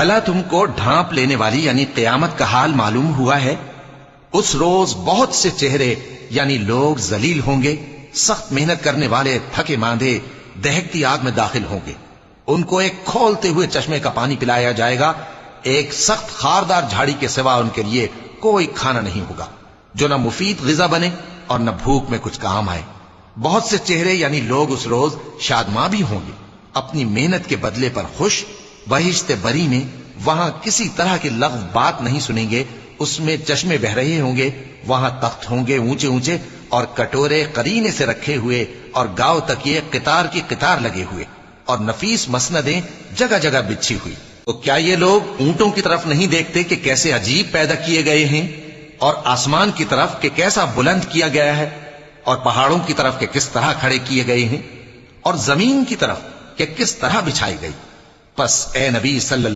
بھلا تم کو ڈھانپ لینے والی یعنی قیامت کا حال معلوم ہوا ہے؟ اس روز بہت سے چہرے یعنی لوگ ذلیل ہوں گے، سخت محنت کرنے والے تھکے ماندے دہکتی آگ میں داخل ہوں گے۔ ان کو ایک کھولتے ہوئے چشمے کا پانی پلایا جائے گا، ایک سخت خاردار جھاڑی کے سوا ان کے لیے کوئی کھانا نہیں ہوگا جو نہ مفید غذا بنے اور نہ بھوک میں کچھ کام آئے۔ بہت سے چہرے یعنی لوگ اس روز شادماں بھی ہوں گے، اپنی محنت کے بدلے پر خوش، بہشت بری میں وہاں کسی طرح کی لغو بات نہیں سنیں گے، اس میں چشمے بہ رہے ہوں گے، وہاں تخت ہوں گے اونچے اونچے اور کٹورے قرینے سے رکھے ہوئے اور گاؤ تکیے قطار کی قطار لگے ہوئے اور نفیس مسندیں جگہ جگہ بچھی ہوئی۔ تو کیا یہ لوگ اونٹوں کی طرف نہیں دیکھتے کہ کیسے عجیب پیدا کیے گئے ہیں، اور آسمان کی طرف کہ کیسا بلند کیا گیا ہے، اور پہاڑوں کی طرف کہ کس طرح کھڑے کیے گئے ہیں، اور زمین کی طرف کہ کس طرح بچھائی گئی؟ پس اے نبی صلی اللہ